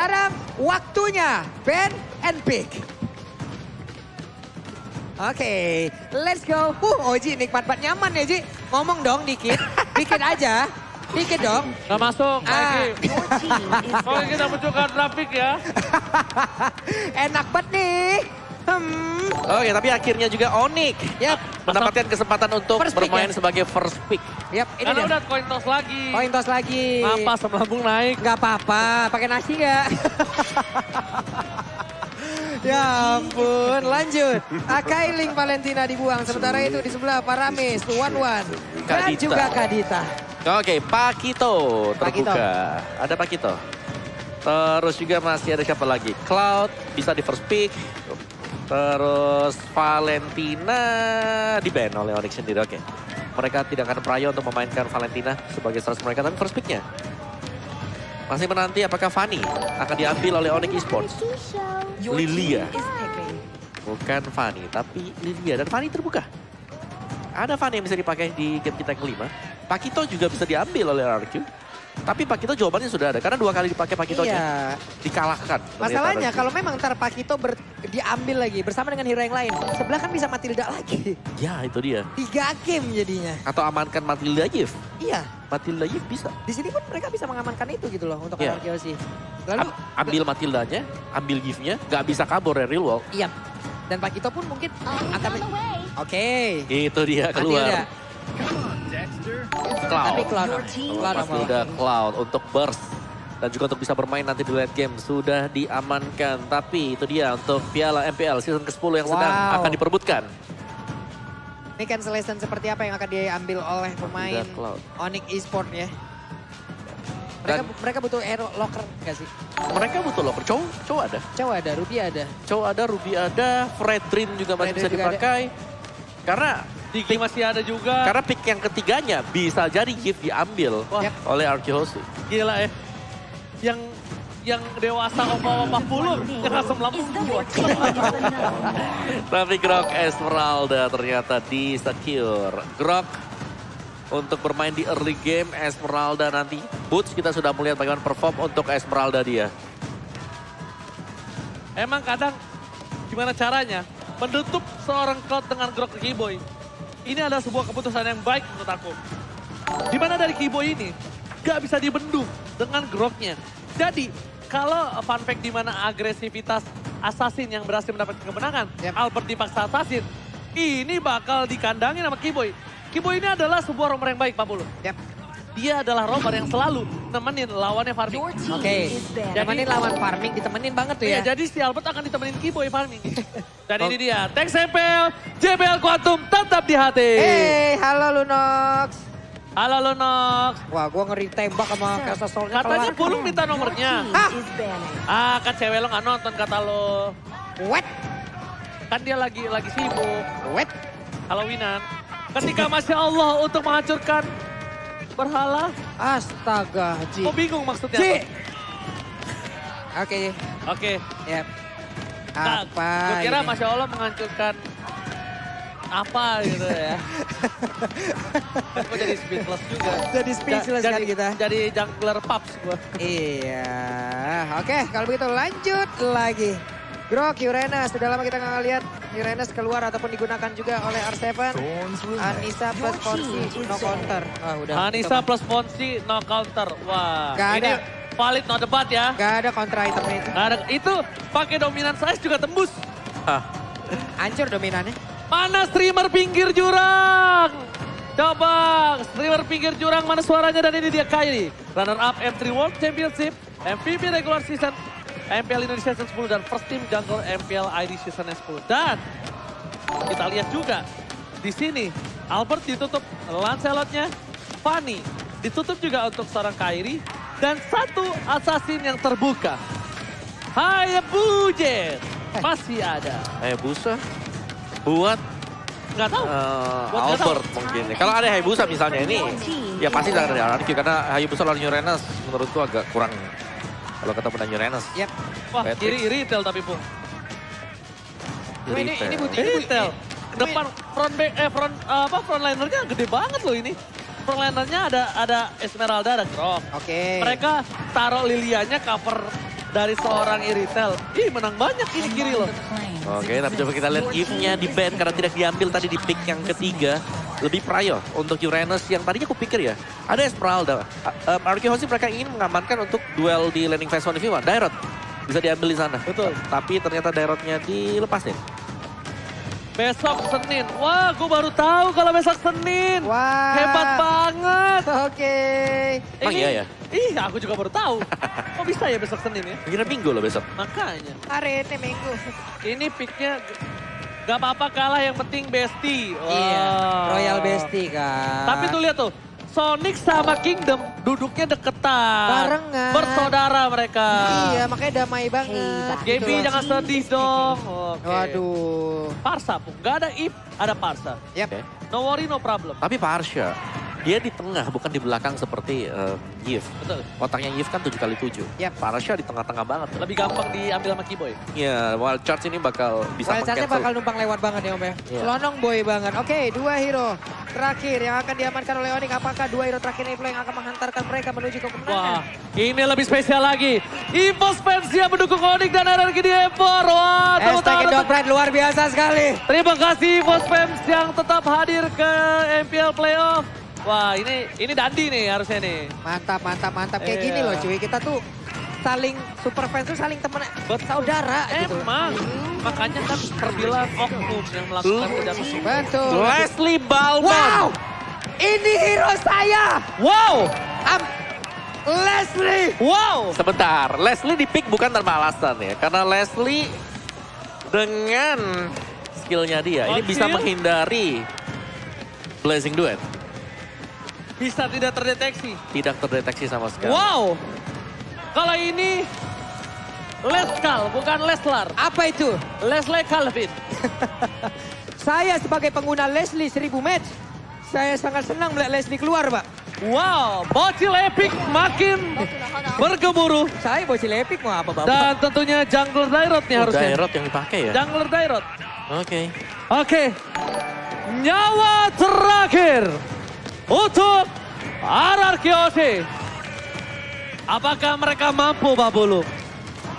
Sekarang waktunya ban and pick. Oke, let's go. Oji nikmat banget, nyaman ya Ji. Ngomong dong dikit, dikit aja. Dikit dong. Gak masuk, lagi. Oke, kita munculkan grafik ya. Enak banget nih. Oke, tapi akhirnya juga Onyx mendapatkan kesempatan untuk bermain sebagai first pick. Yap, ini Karena dia. udah coin toss lagi. Coin toss lagi. Nampak sama lambung naik. Gak apa-apa, pakai nasi gak? Ya ampun, lanjut. Akailing Valentina dibuang. Sementara itu di sebelah Paramis, Wan dan Kadita. juga Kadita. Oke, Pakito terbuka. Ada Pakito. Terus juga masih ada siapa lagi? Cloud bisa di first pick. Terus Valentina di-ban oleh Onyx sendiri. Oke. Mereka tidak akan prio untuk memainkan Valentina sebagai stars mereka. Tapi first picknya masih menanti apakah Fanny akan diambil oleh Onyx Esports. Lilia. Bukan Fanny, tapi Lilia. Dan Fanny terbuka. Ada Fanny yang bisa dipakai di game kita yang kelima. Pakito juga bisa diambil oleh RRQ. Tapi Pakito jawabannya sudah ada. Karena 2 kali dipakai Pakitonya. Iya. Dikalahkan. Masalahnya kalau memang ntar Pakito diambil lagi bersama dengan hero yang lain. Sebelah kan bisa Matilda lagi. Ya, itu dia. 3 game jadinya. Atau amankan Matilda Yif. Iya. Matilda Yif bisa. Di sini pun mereka bisa mengamankan itu gitu loh untuk Iya. RRQ. Lalu Ambil Matildanya, ambil Yifnya. Gak bisa kabur dari real world. iya. Dan Pakito pun mungkin akan Oke. Itu dia keluar. Matilda. Tapi Cloud pasti udah Cloud untuk burst. Dan juga untuk bisa bermain nanti di late game sudah diamankan. Tapi itu dia untuk Piala MPL season ke-10 yang sedang akan diperebutkan. Ini cancellation seperti apa yang akan diambil oleh pemain Cloud. Onyx Esports ya? Mereka butuh hero locker gak sih? Mereka butuh locker. Cowok ada. Cowok ada, Ruby ada. Cowok ada, Ruby ada, Fredrin juga masih bisa dipakai. Karena Diki masih ada juga. Karena pick yang ketiganya bisa jadi Yif diambil oleh RQ Hoshi. Gila ya. Yang dewasa opa-opa puluh yang langsung lambung gua. Tapi Grok Esmeralda ternyata di secure. Grok untuk bermain di early game Esmeralda nanti. Boots kita sudah melihat bagaimana perform untuk Esmeralda dia. Emang kadang gimana caranya menutup seorang Cloud dengan Grok Keyboy. Ini adalah sebuah keputusan yang baik menurut aku. Dimana dari Keyboy ini gak bisa dibendung dengan Groknya. Jadi kalau fun fact dimana agresivitas Assassin yang berhasil mendapatkan kemenangan, Albert dipaksa Assassin, ini bakal dikandangin sama Keyboy. Keyboy ini adalah sebuah romer yang baik, Pak Bulu. Dia adalah romer yang selalu nemenin lawannya farming. Oke, nemenin lawan farming ditemenin banget tuh ya. Iya, jadi si Albert akan ditemenin Keyboy farming. Dan ini dia, Tank MPL, JBL Quantum tetap di hati. Hey, halo Lunox. Halo Lunox. Wah, gua ngeri tembak sama Kasasolnya. Katanya Pulung minta nomornya. Kan cewek lo gak nonton kata lo. What? Kan dia lagi sibuk. What? Halloweenan. Ketika Masya Allah untuk menghancurkan berhala. Astaga, Ji. Oh bingung maksudnya. Ji. Oke. Yap. Nah, Apa gue kira ini? Masya Allah menghancurkan apa gitu ya. Gue jadi speechless juga. Jadi speechless kan kita. Jadi jungler pups gue. Iya. Oke, kalau begitu lanjut lagi. Grok, Uranus. Sudah lama kita nggak ngeliat Uranus keluar ataupun digunakan juga oleh R7. Anissa plus Fonsi, no counter. Anissa plus Fonsi, no counter. Wah, Gak ini ada. valid no debat ya. Gak ada counter itemnya itu. Gak ada, itu pakai dominan size juga tembus. Hancur dominannya. Mana streamer pinggir jurang? Coba streamer pinggir jurang mana suaranya, dan ini dia Kyrie. Runner up M3 World Championship, MVP regular season, MPL Indonesia Season 10 dan first team jungle MPL ID Season 10. Dan kita lihat juga di sini Albert ditutup Lancelotnya, Fanny ditutup juga untuk seorang Kyrie, dan satu assassin yang terbuka. Hayabusa masih ada. Hayabusa buat Nggak tahu. Albert mungkin. Kalau ada Hayabusa misalnya ini, ya pasti dari RRQ karena Hayabusa lawan Uranus menurutku agak kurang. Kalau ketemu dengan Uranus. Yap. Wah, Patrick. kiri retail tapi Pung. Ini Retail. Depan frontlinernya gede banget loh ini. Frontlinernya ada Esmeralda, ada Grok. Oke. Mereka taruh Lilianya cover dari seorang Iritel. Ih, menang banyak ini kiri loh. Oke, tapi coba kita lihat if-nya di ban karena tidak diambil tadi di pick yang ketiga. Lebih prayo untuk Uranus yang tadinya aku pikir ya. Ada Esmeralda. RQ Hoshi mereka ingin mengamankan untuk duel di landing phase 1v1. Dairot bisa diambil di sana. Betul. Tapi ternyata Dairotnya dilepas nih. Besok Senin. Wah, gue baru tahu kalau besok Senin. Wah. Hebat banget. Oke. Emang iya ya? Ih, aku juga baru tahu. Kok bisa ya besok Senin ya? Kira minggu loh besok. Makanya. Hari ini minggu. Ini picknya gak apa-apa kalah, yang penting bestie. Wah. Iya, Royal Bestie kan. Tapi tuh lihat tuh, Sonic sama Kingdom duduknya deketan. Barengan. Bersaudara mereka. Iya, makanya damai banget. Gaby gitu. jangan sedih dong. Oke. Waduh. Parsa pun, gak ada if, ada Parsa. Yap. Oke. No worry, no problem. Tapi Parsha, dia di tengah bukan di belakang seperti Yves. Betul. Otaknya Yves kan 7x7. Yap. Parsha di tengah-tengah banget. Lebih gampang diambil sama Keyboy. Iya, Wild Charge ini bakal bisa Wild Charge-nya bakal meng-cancel. numpang lewat banget ya Om ya. Iya. Lonong boy banget. Oke, 2 hero terakhir yang akan diamankan oleh Onyx. Apakah 2 hero terakhir ini yang akan menghantarkan mereka menuju ke kemenangan? Wah, ini lebih spesial lagi. EVOS fans yang mendukung Onyx dan RRQ di Evor. Wah, tepuk Hashtag tangan untuk- Indopret luar biasa sekali. Terima kasih EVOS fans yang tetap hadir ke MPL Playoff. Wah, ini Dandi nih harusnya nih. Mantap, mantap, mantap. Kayak Iya. gini loh cuy. Kita tuh saling, super fans tuh saling temen, saudara gitu. Emang, makanya kan terbilang oknum yang melakukan kejahatan. Betul. Leslie Balmond. Wow! Ini hero saya! Wow, Leslie! wow. Sebentar, Leslie di pick bukan tanpa alasan ya. Karena Leslie dengan skillnya dia, ini bisa Skill? menghindari Blazing Duet. Bisa tidak terdeteksi. Tidak terdeteksi sama sekali. Wow. Kalau ini Leskal, bukan Leslar. Apa itu? Leslie Calvin. Saya sebagai pengguna Leslie 1000 match, saya sangat senang melihat Leslie keluar, Pak. Wow, bocil epic makin bergemuruh. Saya bocil epic mau apa, Bapak? Dan tentunya jungler Dairot nih harusnya. Dairot yang dipakai ya? Jungler Dairot. Oke. Oke. Nyawa terakhir untuk RRQ Hoshi. Apakah mereka mampu, Pak Bulu?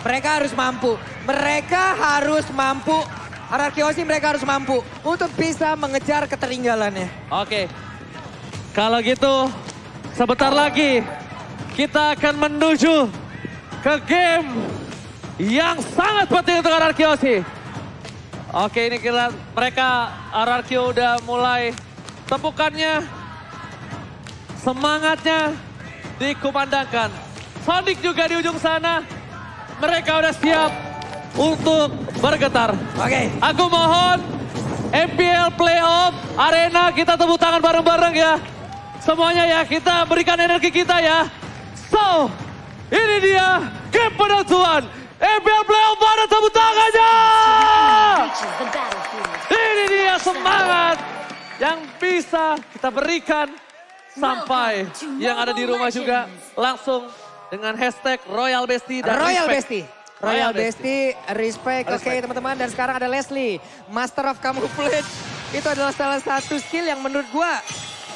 Mereka harus mampu. Mereka harus mampu. RRQ Hoshi mereka harus mampu untuk bisa mengejar ketertinggalannya. Oke. Kalau gitu, sebentar lagi kita akan menuju ke game yang sangat penting untuk RRQ Hoshi. Oke, ini mereka RRQ udah mulai tepukannya. Semangatnya dikumandangkan. Sonic juga di ujung sana. Mereka udah siap untuk bergetar. Oke. Aku mohon MPL Playoff Arena kita tepuk tangan bareng-bareng ya. Semuanya ya, kita berikan energi kita ya. So, ini dia game penentuan. MPL Playoff, mana tepuk tangannya? Ini dia semangat yang bisa kita berikan sampai yang ada di rumah juga langsung dengan hashtag Royal Bestie dan Royal respect. Bestie. Royal Bestie, respect. Oke Respect. teman-teman, dan sekarang ada Leslie, Master of Camouflage. Itu adalah salah satu skill yang menurut gua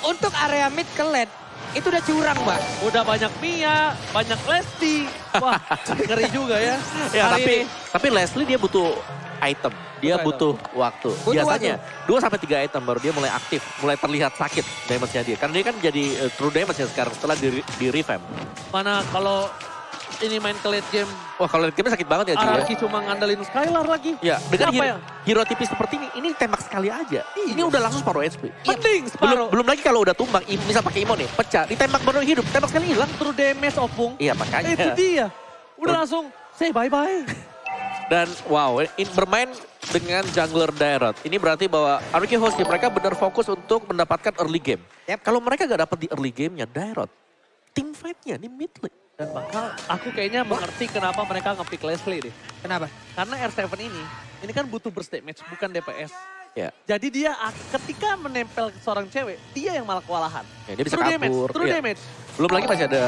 untuk area mid ke lane itu udah curang, Mbak. Udah banyak Mia, banyak Lesti. Wah, ngeri juga ya. Ya, Hari ini. tapi Leslie dia butuh item. Dia butuh waktu. Butuh Biasanya 2-3 item baru dia mulai aktif, mulai terlihat sakit damage-nya dia. Karena dia kan jadi true damage ya sekarang setelah di revamp. Mana kalau ini main ke late game, Wah, kalau game sakit banget ya Ji ya. RRQ cuma ngandelin Skylar lagi. Ya, dengan Siapa hero, yang- hero tipis seperti ini tembak sekali aja. Ini udah langsung separuh HP. Penting separuh. Belum lagi kalau udah tumbang, misal pakai Imo nih, pecah, ditembak baru hidup, tembak sekali hilang. True damage opung. Iya, makanya. Itu dia. Udah langsung say bye-bye. Dan wow, bermain dengan jungler Dairot. Ini berarti bahwa RRQ Hoshi mereka benar fokus untuk mendapatkan early game. Yep. Kalau mereka gak dapat di early game-nya Dairot, team fight-nya di mid lane. Dan bakal aku kayaknya mengerti kenapa mereka nge-pick Leslie deh. Kenapa? Karena R7 ini kan butuh burst damage, bukan DPS. Ya, Jadi dia ketika menempel ke seorang cewek, dia yang malah kewalahan. ya dia bisa True damage, kabur. true Iya. damage. Belum lagi masih ada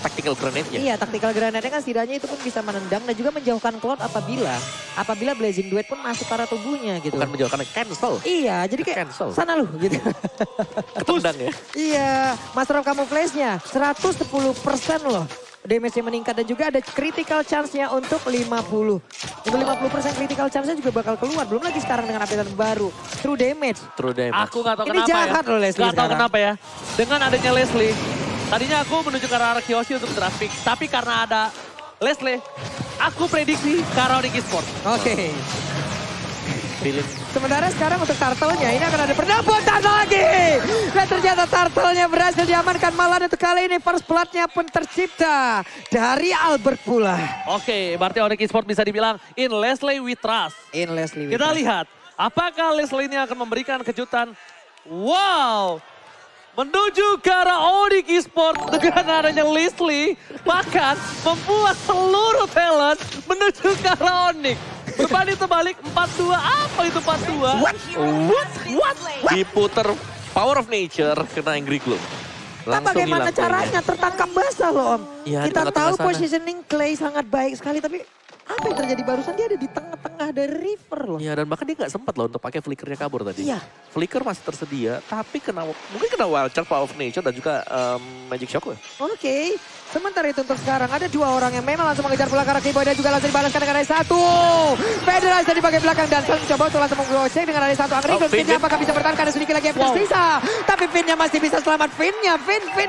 tactical grenade-nya. Iya, tactical grenade-nya kan setidaknya itu pun bisa menendang dan juga menjauhkan Cloud apabila Blazing Duet pun masuk ke arah tubuhnya gitu. Bukan menjauhkan, cancel. Iya, jadi kayak Cancel. sana lu gitu. Ketendang ya. Iya, Master of Camouflage-nya 110% loh damage-nya meningkat dan juga ada critical chance-nya untuk 50. Untuk 50% critical chance-nya juga bakal keluar. Belum lagi sekarang dengan update baru. True damage. True damage. Aku gak tahu Ini kenapa jahat ya. loh Leslie Gak tahu sekarang. kenapa ya. Dengan adanya Leslie, tadinya aku menuju ke arah Kyoshi untuk draft pick. Tapi karena ada Leslie, aku prediksi ke arah Onyx Esports. Oke. Feeling. Sementara sekarang untuk turtle-nya ini akan ada pendampatan lagi. Dan ternyata turtle-nya berhasil diamankan malah untuk kali ini first blood-nya pun tercipta dari Albert pula. Oke, berarti Onyx Esports bisa dibilang in Leslie we trust. In Leslie. Kita lihat, apakah Leslie ini akan memberikan kejutan. Wow, menuju ke arah Onyx Esports dengan adanya Leslie. Bahkan membuat seluruh talent menuju ke arah Onyx. Berbanding terbalik 4-2, apa itu 4-2? What? Diputer Power of Nature kena Angry Gloom. Nah, bagaimana caranya tertangkap basah loh Om. Ya, kita tahu positioning Clay sangat baik sekali tapi apa yang terjadi barusan dia ada di tengah-tengah dari river loh. Iya dan bahkan dia nggak sempat loh untuk pakai flickernya kabur tadi. Iya. Flicker masih tersedia tapi mungkin kena Wild Charge, Power of Nature dan juga Magic Shock. Oke. Sementara itu untuk sekarang ada dua orang yang memang langsung mengejar bola ke arah Keyboy dan juga langsung dibalaskan dengan ada satu. Federer dari bagian belakang dan mencoba untuk langsung menggocek dengan ada satu. Angry Gloom Finn apakah bisa bertahan karena sedikit lagi yang tersisa. Tapi Finnnya masih bisa selamat. Finn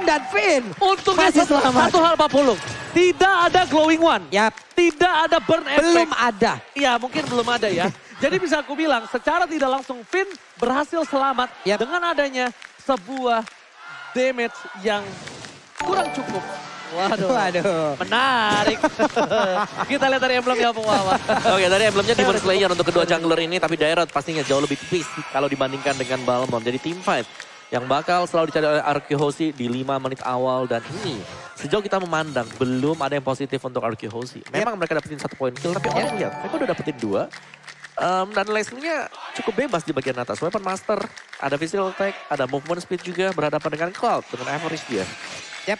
dan Finn. Untungnya masih selamat. Satu hal Pak Pulung, tidak ada Glowing One. Yap. Tidak ada Burn Effect. Belum ada. Iya mungkin belum ada ya. Jadi bisa aku bilang secara tidak langsung Finn berhasil selamat. Yap. Dengan adanya sebuah damage yang kurang cukup. Waduh. Menarik. Kita lihat dari emblemnya Bung Wawan. Oke, dari emblemnya Demon Slayer untuk kedua jungler ini. Tapi Dairot pastinya jauh lebih tipis kalau dibandingkan dengan Balmond. Jadi team fight yang bakal selalu dicari oleh Arkehosi di 5 menit awal. Dan ini sejauh kita memandang belum ada yang positif untuk Arkehosi. Memang mereka dapetin 1 point kill. Tapi orang lihat mereka udah dapetin 2. Dan Leslie-nya cukup bebas di bagian atas. Weapon Master, ada Physical Attack, ada Movement Speed juga berhadapan dengan Cloud. Dengan average dia. Yap.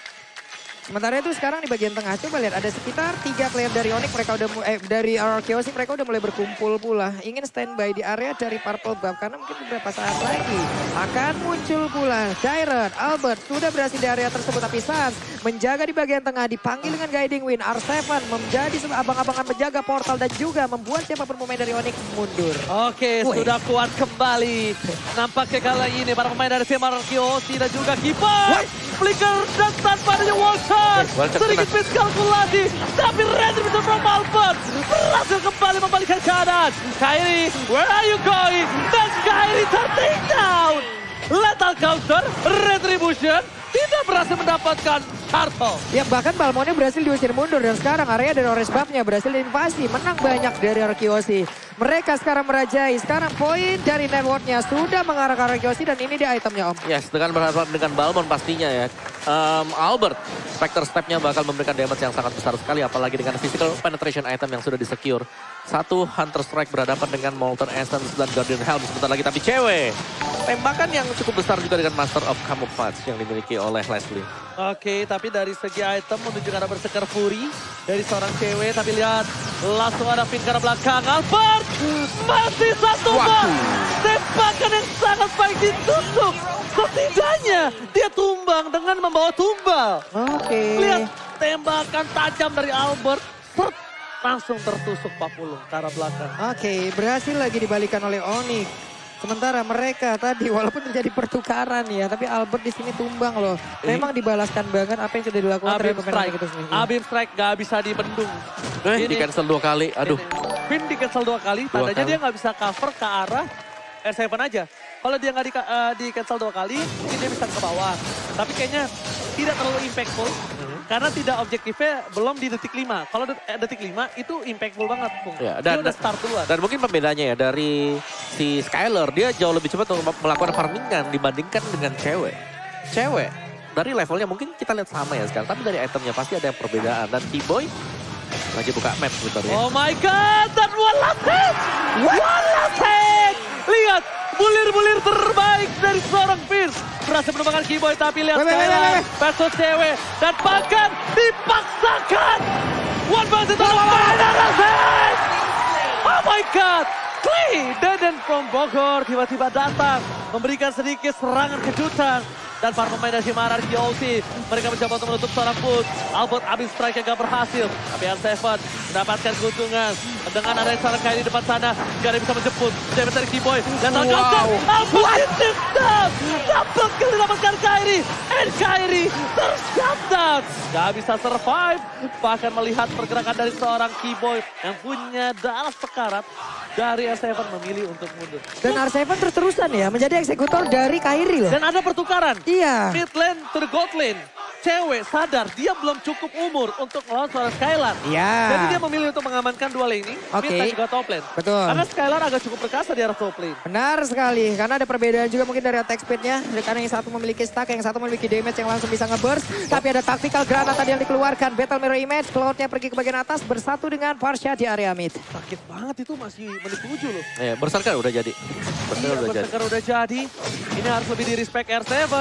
Sementara itu sekarang di bagian tengah, coba lihat ada sekitar 3 player dari Onyx, mereka udah dari Arkehosi mereka udah mulai berkumpul pula. Ingin standby di area dari Purple Buff karena mungkin beberapa saat lagi akan muncul pula. Dairot, Albert sudah berhasil di area tersebut tapi Sans menjaga di bagian tengah, dipanggil dengan Guiding Wind. R7 menjadi abang-abangan menjaga portal dan juga membuat siapapun pemain dari Onyx mundur. Oke, sudah kuat kembali. Nampaknya kali ini para pemain dari tim Arkehosi dan juga Keeper. Flicker dan tanpa adanya wall charge. Sedikit miskalkulasi. Tapi Retribution from Albert berhasil kembali membalikan keadaan. Kairi, where are you going? Dan Kairi terting down. Lethal counter, Retribution tidak berhasil mendapatkan turtle. Ya bahkan Balmonnya berhasil diusir mundur dan sekarang area dari Orange Buff-nya berhasil diinvasi. Menang banyak dari Arkehosi. Mereka sekarang merajai. Sekarang poin dari network-nya sudah mengarah ke Arkehosi dan ini dia itemnya Om. Yes, dengan berhadapan dengan Balmond pastinya ya. Albert, Spectre Step-nya bakal memberikan damage yang sangat besar sekali. Apalagi dengan physical penetration item yang sudah di-secure. Satu Hunter Strike berhadapan dengan Molten Essence dan Guardian Helm sebentar lagi. Tapi cewek, tembakan yang cukup besar juga dengan Master of Camouflage yang dimiliki oleh Leslie. Oke, tapi dari segi item menuju ke arah Berserker Fury dari seorang cewek. Tapi lihat, langsung ada pin ke arah belakang. Albert, masih satu bal. Tembakan yang sangat baik ditutup. Setidaknya dia tumbang dengan membawa tumbal. Oke. Lihat, tembakan tajam dari Albert. Langsung tertusuk Pak Pulung ke arah belakang. Oke, berhasil lagi dibalikan oleh Onyx. Sementara mereka tadi walaupun terjadi pertukaran ya, tapi Albert di sini tumbang loh. Memang dibalaskan banget apa yang sudah dilakukan Abim pemain Strike. itu sendiri. Abim Strike gak bisa dibendung. Di cancel 2 kali, aduh. Pin di cancel 2 kali, tandanya dia gak bisa cover ke arah R7 aja. Kalau dia nggak di cancel 2 kali, mungkin dia bisa ke bawah. Tapi kayaknya tidak terlalu impactful. Karena tidak objektifnya belum di detik 5. Kalau detik 5 itu impactful banget, Bung. Ya, dia udah start duluan. Dan mungkin pembedanya ya dari si Skyler, dia jauh lebih cepat untuk melakukan farmingan dibandingkan dengan cewek. Cewek, dari levelnya mungkin kita lihat sama ya sekarang. Tapi dari itemnya pasti ada yang perbedaan. Dan T-Boy lagi buka map sebentar ya. Oh my god, dan one last hit! One last hit! Lihat, bulir-bulir terbaik dari seorang Fierce. Berhasil menemukan Keyboy, tapi lihat Skylar versus cewek. Dan bahkan dipaksakan. One versus final hit! Oh my god! Clay Deden from Bogor tiba-tiba datang. Memberikan sedikit serangan kejutan. Dan para pemain dari Shimaran Kyoshi. Mereka mencoba untuk menutup seorang Boots. Albert abis strike yang gak berhasil. Tapi R7 mendapatkan keuntungan. Dengan ada seorang Kairi di depan sana. Gak ada yang bisa menjemput. Damage dari Keyboy. Dan tergantung. Albert ditendang. Dapat kali dapatkan Kairi. And Kairi tershutdown. Gak bisa survive. Bahkan melihat pergerakan dari seorang Keyboy yang punya darah sekarat. Dari R7 memilih untuk mundur. Dan R7 terus-terusan ya menjadi eksekutor dari Kairi loh. Dan ada pertukaran. Iya. Mid lane to the gold lane. Cewek sadar dia belum cukup umur untuk melawan seorang Skylar. Iya. Jadi dia memilih untuk mengamankan dua lane ini. Mid dan juga top lane. Betul. Karena Skylar agak cukup perkasa di arah top lane. Benar sekali. Karena ada perbedaan juga mungkin dari attack speednya. Karena yang satu memiliki stack, yang satu memiliki damage yang langsung bisa nge-burst. Tapi ada tactical granat tadi yang dikeluarkan. Battle Mirror Image. Cloud-nya pergi ke bagian atas bersatu dengan Farsha di area mid. Sakit banget itu masih menit 7 loh. Iya, Berserker udah jadi. Berserker udah jadi. Ini harus lebih di respect R7.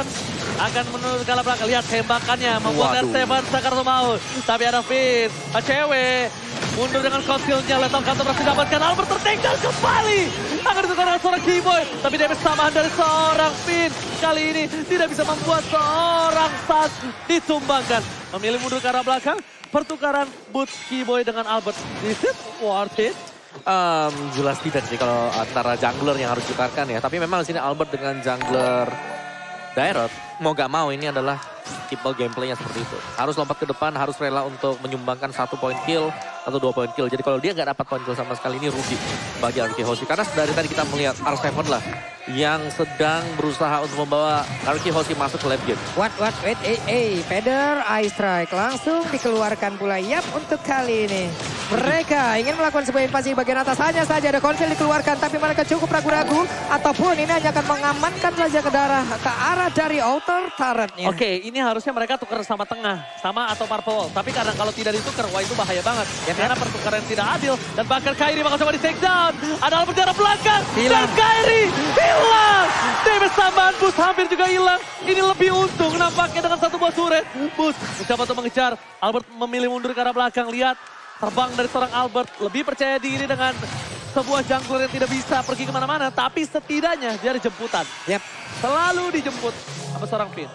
Akan menurut kala belakang. Lihat tembakannya. Membuat R7 sakar mau. Tapi ada Finn. Cewek. Mundur dengan konsilnya. Lethal Kanto berhasil dapatkan. Albert tertinggal kembali. Akan ditukar dengan seorang Keyboy. Tapi damage tambahan dari seorang Finn. Kali ini tidak bisa membuat seorang Sas ditumbangkan. Memilih mundur ke arah belakang. Pertukaran Boots Keyboy dengan Albert. Is it worth it? Jelas tidak sih kalau antara jungler yang harus ditukarkan ya. Tapi memang di sini Albert dengan jungler Dairot, mau gak mau ini adalah tipe gameplaynya seperti itu. Harus lompat ke depan, harus rela untuk menyumbangkan 1 poin kill atau 2 poin kill. Jadi kalau dia gak dapat poin kill sama sekali ini rugi bagi Naruki Hoshi. Karena dari tadi kita melihat R7 lah yang sedang berusaha untuk membawa Naruki Hoshi masuk ke late game. Wait, Feather, Ice Strike langsung dikeluarkan pula. Yap, untuk kali ini mereka ingin melakukan sebuah invasi bagian atas. Hanya saja ada konsil dikeluarkan, tapi mereka cukup ragu-ragu. Ataupun ini hanya akan mengamankan saja ke arah dari outer turretnya. Oke, ini harusnya mereka tukar sama tengah, sama atau purple. Tapi karena kalau tidak ditukar, wah itu bahaya banget. Ya, karena pertukaran tidak adil. Dan bahkan Kairi bakal coba di take down. Ada berjarak belakang. Dan Kairi hilang. Damage tambahan Boost hampir juga hilang. Ini lebih untung nampaknya dengan satu buah turret. Boost mencoba untuk mengejar. Albert memilih mundur ke arah belakang. Lihat terbang dari seorang Albert. Lebih percaya diri dengan sebuah jungler yang tidak bisa pergi kemana-mana. Tapi setidaknya dia ada jemputan. Yap. Selalu dijemput sama seorang Finn.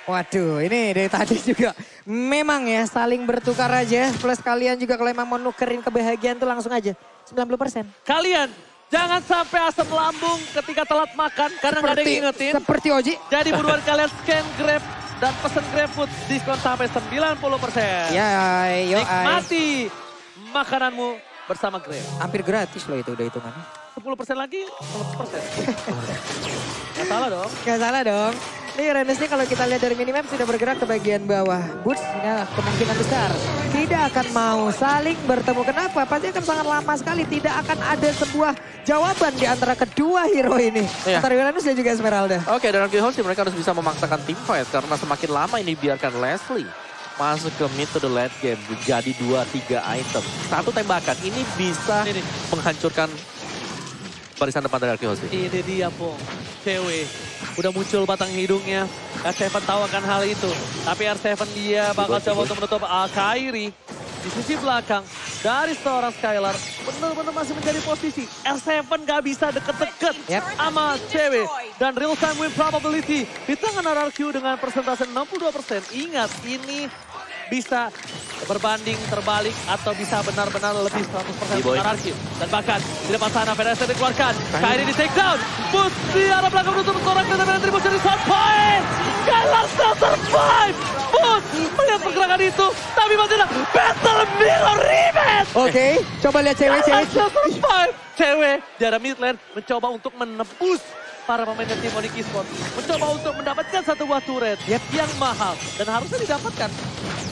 Waduh, ini dari tadi juga memang ya saling bertukar aja. Plus kalian juga kalau emang mau nukerin kebahagiaan tuh langsung aja 90%. Kalian jangan sampai asam lambung ketika telat makan karena nggak ada yang ngingetin. Seperti Oji. Jadi buruan kalian scan Grab dan pesen GrabFood diskon sampai 90%. Ya, yo. Nikmati makananmu bersama Grab. Hampir gratis loh itu udah hitungannya. 10% lagi, 100%. Gak salah dong. Gak salah dong. Nih Rennes nih kalau kita lihat dari minimap sudah bergerak ke bagian bawah. Boots ini kemungkinan besar tidak akan mau saling bertemu. Kenapa? Pasti akan sangat lama sekali. Tidak akan ada sebuah jawaban di antara kedua hero ini. Iya. Antara Uranus dan juga Esmeralda. Oke, dan Naruki Hoshi mereka harus bisa memaksakan team fight. Karena semakin lama ini biarkan Leslie masuk ke mid to the late game. Jadi 2-3 item. Satu tembakan ini bisa menghancurkan barisan depan dari Naruki Hoshi. Ini dia Pong, cewek. Udah muncul batang hidungnya. R7 tahu akan hal itu. Tapi R7 dia bakal coba untuk menutup Kairi. Di sisi belakang dari seorang Skylar benar-benar masih menjadi posisi. R7 gak bisa deket-deket sama cewek. Dan real time win probability di tangan RRQ dengan persentase 62%. Ingat ini bisa berbanding terbalik atau bisa benar-benar lebih 100% untuk RRQ. Dan bahkan di depan sana Federasi dikeluarkan. Kairi di take down. Boost di arah belakang menutup seorang dan tribus dari shot point. Skylar still survive. Boost melihat pergerakan itu. Tapi masih ada Battle Mirror Rematch. Oke, coba lihat cewek-cewek. Still survive. Cewek di arah mid lane mencoba untuk menembus para pemain tim Onyx Esports. Mencoba untuk mendapatkan satu buah turret yang mahal. Dan harusnya didapatkan.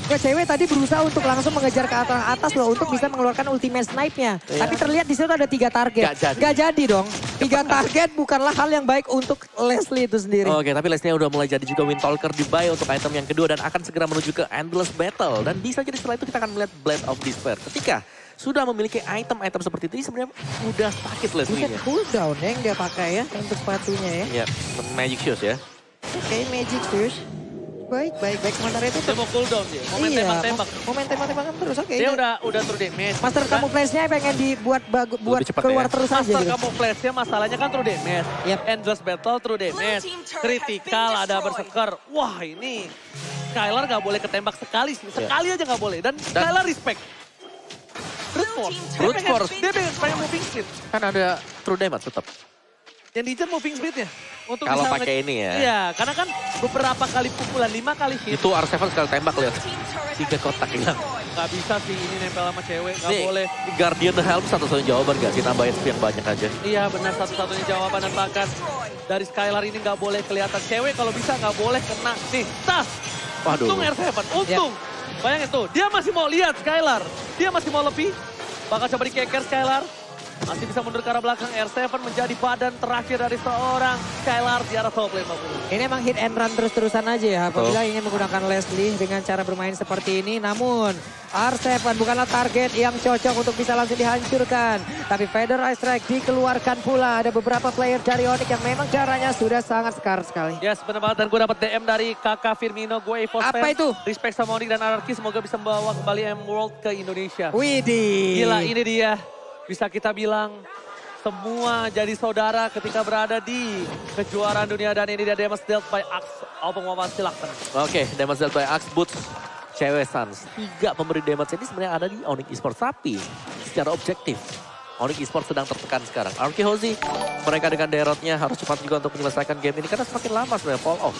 Ya, cewek tadi berusaha untuk langsung mengejar ke atas loh untuk bisa mengeluarkan ultimate snipe-nya. Tapi terlihat di situ ada 3 target. Gak jadi dong. 3 target bukanlah hal yang baik untuk Leslie itu sendiri. Oke, tapi Leslie udah mulai jadi juga Windtalker di buy untuk item yang kedua dan akan segera menuju ke Endless Battle. Dan bisa jadi setelah itu kita akan melihat Blade of Despair. Ketika sudah memiliki item-item seperti itu, sebenarnya udah sakit Leslie-nya. Cooldown yang dia pakai ya untuk sepatunya ya. Iya, Magic Shoes ya. Oke, Magic Shoes. Baik. Sementara itu Dia mau cooldown dia, mau main tembak-tembak. Mau main tembak-tembakan terus, oke. Dia udah true damage. Master camouflage-nya pengen dibuat buat keluar ya. terus aja Master gitu. camouflage-nya masalahnya kan true damage. Yep. Endless battle true damage. Critical ada berserker. Wah ini Skylar gak boleh ketembak sekali sih. Sekali aja gak boleh. Dan Skylar respect. Brute force. Dia pengen moving speed. Kan ada true damage tetap. Yang diincar moving speed-nya. Untuk Kalau bisa pakai ini ya. Iya, karena kan beberapa kali pukulan, 5 kali hit. Itu R7 sekali tembak lihat. 3 kotak hilang. Gak bisa sih ini nempel sama cewek, gak Nih, boleh. Guardian Helm satu-satunya jawaban gak sih? Nambahin speed yang banyak aja. Iya benar, satu-satunya jawaban. Dan bahkan dari Skylar ini gak boleh kelihatan cewek. Kalau bisa gak boleh kena. Nih, tas. Waduh. Untung R7, untung. Bayangin tuh, dia masih mau lihat Skylar. Dia masih mau lebih. Bakal coba dikeker Skylar. Masih bisa mundur ke arah belakang. R7 menjadi badan terakhir dari seorang Skylar di arah top lane 50. Ini emang hit and run terus-terusan aja ya. Apabila ingin menggunakan Leslie dengan cara bermain seperti ini. Namun R7 bukanlah target yang cocok untuk bisa langsung dihancurkan. Tapi Feather Ice Strike dikeluarkan pula. Ada beberapa player dari Onyx yang memang caranya sudah sangat sekar sekali. Yes, benar banget. Dan gue dapat DM dari kakak Firmino. Gue Evos Apa fan. itu? Respect sama Onyx dan Anarchy. Semoga bisa membawa kembali M-World ke Indonesia. Widih. Gila, ini dia. Bisa kita bilang semua jadi saudara ketika berada di kejuaraan dunia. Dan ini dia damage dealt by Axe. Opung Wawan silahkan. Oke, damage dealt by Axe Boots. Cewek Suns. 3 pemberi damage ini sebenarnya ada di Onyx Esports. Tapi secara objektif, Onyx Esports sedang tertekan sekarang. Arky Hozi, mereka dengan Dairotnya harus cepat juga untuk menyelesaikan game ini. Karena semakin lama sebenarnya fall off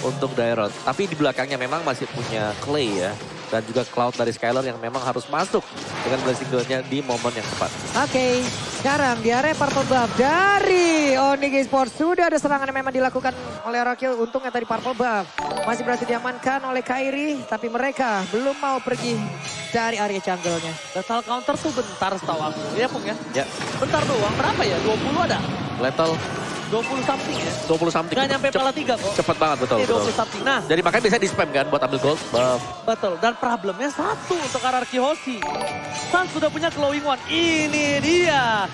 untuk Dairot. Tapi di belakangnya memang masih punya Clay ya. Dan juga Cloud dari Skylar yang memang harus masuk dengan blessing duelnya di momen yang tepat. Oke, sekarang di area purple buff dari Onyx Esports. Sudah ada serangan yang memang dilakukan oleh Rakil. Untungnya tadi purple buff masih berhasil diamankan oleh Kairi. Tapi mereka belum mau pergi dari area jungle-nya. Lethal counter tuh bentar setahu aku. Iya Pung ya? Ya, Bentar doang, berapa ya? 20 ada? lethal 20 something ya? 20 something. Nggak nyampe pala 3 kok. Cepet banget, betul. Ini 20 something. Nah, Jadi makanya biasanya di spam kan buat ambil gold buff. betul. Dan problemnya satu untuk Ararki Hoshi. Suns sudah punya glowing one. Ini dia.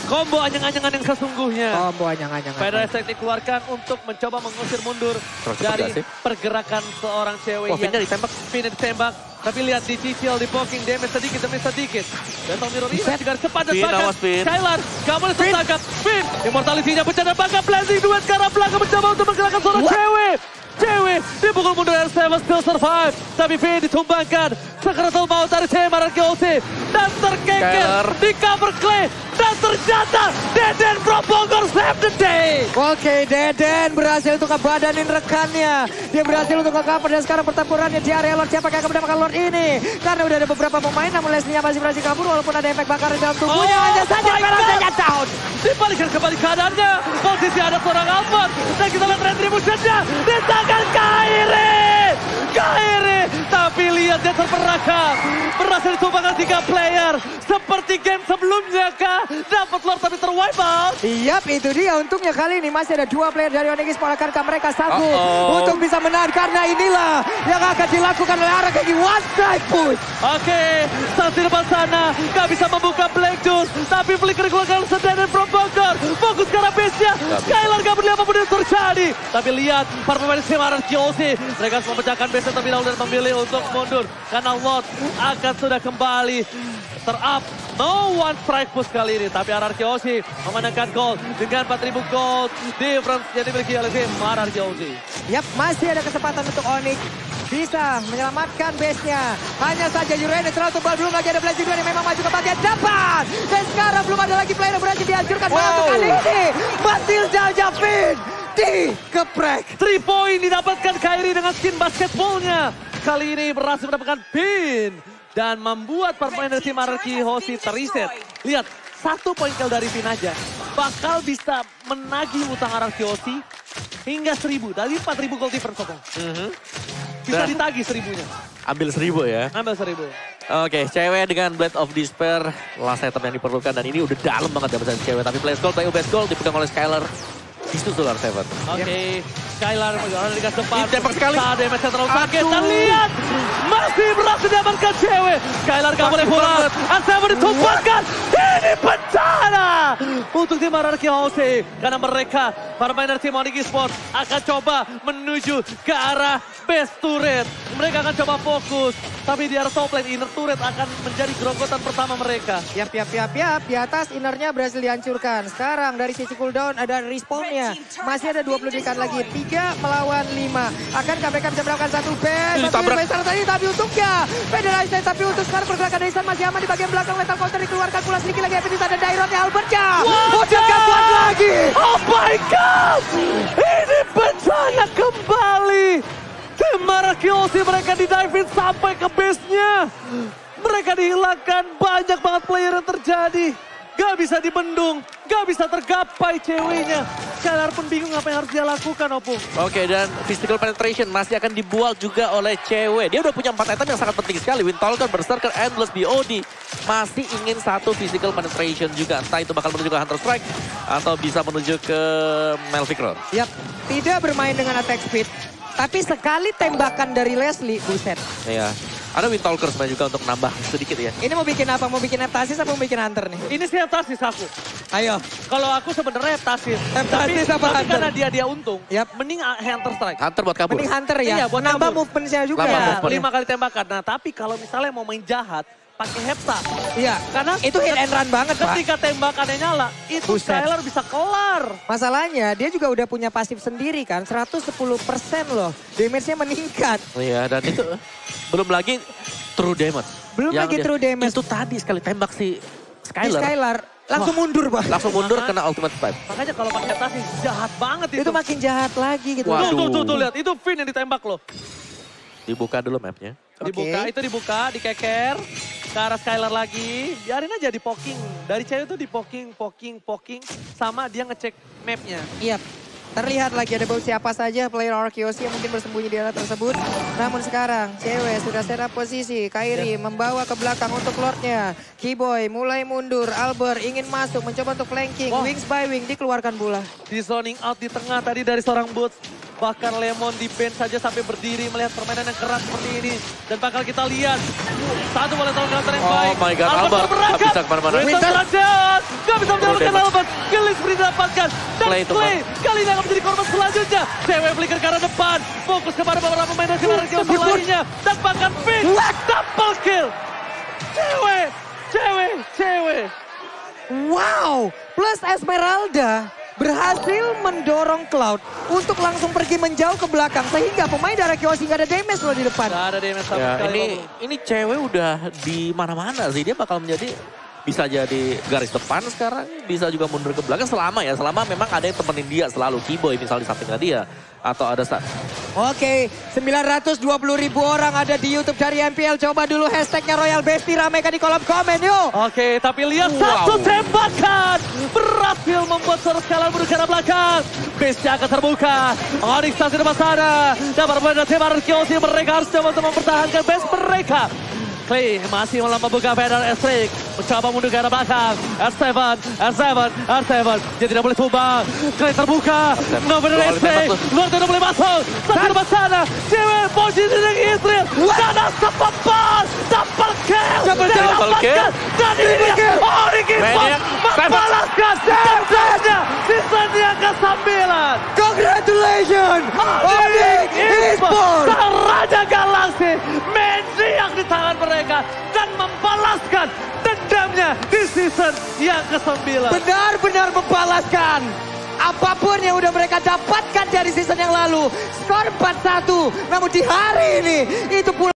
Combo anyang-anyangan yang sesungguhnya. Combo anyang-anyangan. Feather Ice Strike dikeluarkan untuk mencoba mengusir mundur dari pergerakan seorang cewek Oh, yang ditembak. Finn ditembak. Tapi lihat dicicil, di poking damage sedikit demi sedikit. Battle Mirror ini juga cepat dan Finn, bahkan awas, Finn. Skylar gak boleh tertangkap. Finn, immortality-nya pecah dan bahkan blazing duet ke arah belakang mencoba untuk menggerakkan seorang cewek. Cewek dipukul mundur R7 still survive. Tapi Finn ditumbangkan. Sekeratul maut dari tim Ararki Hoshi. Dan terkeker di cover Clay. Dan ternyata Deden Pro Bogor save the day. Oke, Deden berhasil untuk ngebadanin rekannya. Dia berhasil untuk nge-cover dan sekarang pertempurannya di area Lord. Siapa yang akan mendapatkan Lord ini? Karena udah ada beberapa pemain namun Leslie-nya masih berhasil kabur walaupun ada efek bakar di dalam tubuhnya. Hanya saja Pelasnya down. Dibalikan kembali keadaannya. Posisi ada seorang Alphonse. Dan kita lihat retribution-nya di tangan Kairi. Kairi. Tapi lihat dia terperangkap. Berhasil ditumbangkan 3 player. Seperti game sebelumnya kah? Dapat Lord tapi terwipe out. Yap, itu dia. Untungnya kali ini masih ada 2 player dari Onyx Esports. Akankah mereka sanggup untuk bisa menahan? Karena inilah yang akan dilakukan oleh Ararki one strike push. Oke, Suns di depan sana. Gak bisa membuka Black Juice. Tapi flicker dikeluarkan sedang dan Pro Bogor. Fokus ke arah base-nya. Skylar gak peduli apapun yang terjadi. Tapi lihat, para pemain tim Ararki Hoshi. Mereka harus memecahkan base-nya terlebih dahulu dan memilih untuk mundur. Karena Lord akan sudah kembali ter-up. No one strike push kali ini. Tapi Ararki Hoshi memenangkan gold dengan 4.000 gold. Difference yang dimiliki oleh tim Ararki Hoshi. Yap, masih ada kesempatan untuk Onyx bisa menyelamatkan base-nya. Hanya saja Yurene terlalu tebal, belum lagi ada Blazing Duel yang memang maju ke bagian depan. Dan sekarang belum ada lagi player yang berhasil dihancurkan. Untuk kali ini, Matilda Javin dikeprek. 3 point didapatkan Kairi dengan skin basketballnya. Kali ini berhasil mendapatkan pin. Dan membuat pemain dari tim Ararki Hoshi terreset. Lihat, 1 poin kill dari Finn aja bakal bisa menagih utang Ararki Hoshi hingga 1000. Dari 4.000 gold difference. Bisa ditagih 1000-nya. Ambil 1000 ya. Ambil 1000. Oke, cewek dengan Blade of Despair. Last item yang diperlukan dan ini udah dalam banget dapetan cewek. Tapi Blaze Gold by Ubes Gold dipegang oleh Skylar. Disusul R7. Oke, Skylar ada di gas depan. Ditembak sekali. Damage terlalu sakit. Dan lihat, masih berhasil diamankan cewek. Skylar gak boleh pulang. R7 ditumpahkan. Ini bencana. untuk tim Araki Hose. Karena mereka, para mainer tim Onyx Esports akan coba menuju ke arah base turret. Mereka akan coba fokus. Tapi di arah top lane, inner turret akan menjadi gerogotan pertama mereka. Yap. Di atas innernya berhasil dihancurkan. Sekarang dari sisi cooldown ada respawnnya. Masih ada 20 detik lagi. 3 melawan 5. Akankah mereka bisa melakukan satu base? Tapi untungnya Federation. Tapi untuk sekarang pergerakan Daisan masih aman di bagian belakang. Lethal counter dikeluarkan pula sedikit lagi. Epinis ada Daironnya Albertnya. Gak kuat lagi. Oh my god. Ini bencana kembali. Tim Araki Hose mereka di-dive-in sampai ke base-nya. Mereka dihilangkan, banyak banget player yang terjadi. Gak bisa dibendung, gak bisa tergapai ceweknya. Skylar pun bingung apa yang harus dia lakukan, Opung. Oke, dan physical penetration masih akan dibuat juga oleh cewek. Dia udah punya 4 item yang sangat penting sekali. Windtalker, Berserker, Endless, BOD. Masih ingin satu physical penetration juga. Entah itu bakal menuju ke Hunter Strike atau bisa menuju ke Malphite. Yap, tidak bermain dengan attack speed. Tapi sekali tembakan dari Leslie, buset. Iya. Ada Windtalker sebenarnya juga untuk nambah sedikit ya. Ini mau bikin apa? Mau bikin Heptasis apa mau bikin Hunter nih? Ini sih Heptasis aku. Ayo. Kalau aku sebenarnya Heptasis. Heptasis apa tapi Hunter? karena dia untung, mending Hunter Strike. Hunter buat kabur. Mending Hunter ya? Iya, buat nambah kabur. movement-nya juga. Ya, 5 kali tembakan. Nah, tapi kalau misalnya mau main jahat, pakai Hepta. Iya, Karena itu hit and run banget, Pak. ketika tembakannya nyala, itu Buset. Skylar bisa kelar. Masalahnya dia juga udah punya pasif sendiri kan, 110% loh. Damage-nya meningkat. Iya, dan itu belum lagi true damage. Belum lagi true damage. Itu tadi sekali tembak si Di Skylar. Skylar langsung mundur, Pak. Langsung mundur kena ultimate spike. Makanya kalau pakai Heptasis jahat banget itu. Itu makin jahat lagi gitu. Waduh. Tuh, lihat. Itu Finn yang ditembak loh. Dibuka dulu mapnya. Dibuka, itu dibuka, dikeker. Ke arah Skylar lagi. Biarin aja di poking. Dari cewek itu di poking. Sama dia ngecek mapnya. Iya. Terlihat lagi ada siapa saja player Araki Hose yang mungkin bersembunyi di area tersebut. Namun sekarang cewek sudah set up posisi. Kairi membawa ke belakang untuk Lordnya. Keyboy mulai mundur. Albert ingin masuk mencoba untuk flanking. Wings by wing dikeluarkan pula. Di zoning out di tengah tadi dari seorang Boots. Bahkan Lemon di bench saja sampai berdiri melihat permainan yang keras seperti ini. Dan bakal kita lihat. Satu bola tahun counter yang baik. Oh my god, Albert gak bisa kemana-mana. Winter gak bisa menyelamatkan Albert. Gelis beri didapatkan. Dan Clay kali ini akan menjadi korban selanjutnya. Cewek flicker ke arah depan. Fokus kepada beberapa pemain dari Araki Hose lainnya. Dan bahkan Finn. Double kill. Cewek. Wow, plus Esmeralda berhasil mendorong Cloud untuk langsung pergi menjauh ke belakang. Sehingga pemain dari Araki Hose nggak ada damage loh di depan. Gak ada damage sama Ya, sekali. ini cewek udah di mana-mana sih. Dia bakal menjadi, bisa jadi garis depan sekarang. Bisa juga mundur ke belakang selama memang ada yang temenin dia selalu. Keyboy misalnya di sampingnya dia. Atau ada Oke, 920.000 orang ada di YouTube dari MPL. Coba dulu hashtagnya Royal Bestie, ramekan di kolom komen yuk. Oke, tapi lihat satu tembakan. Berhasil membuat seorang Skylar menuju ke arah belakang. Base-nya akan terbuka. Onyx di depan sana. Dan berbeda tim Araki Hose mereka harus coba untuk mempertahankan base mereka. Clay masih membuka Feder Estrik. Mencoba mundur ke arah belakang. R7. Dia tidak boleh tumbang. Clay terbuka. No Feder Estrik. Luar tidak boleh masuk. Sampai depan sana. Cewek posisi dengan istri. Dan sepepas. Double kill. Dan ini dia. Onyx Esports membalaskan. Dendamnya. Seasonnya ke-9. Congratulations, Onyx Esports. Sang Raja Galaksi menjiak di tangan mereka dan membalaskan dendamnya di season yang ke-9. Benar-benar membalaskan apapun yang udah mereka dapatkan dari season yang lalu. Skor 4-1, namun di hari ini itu pula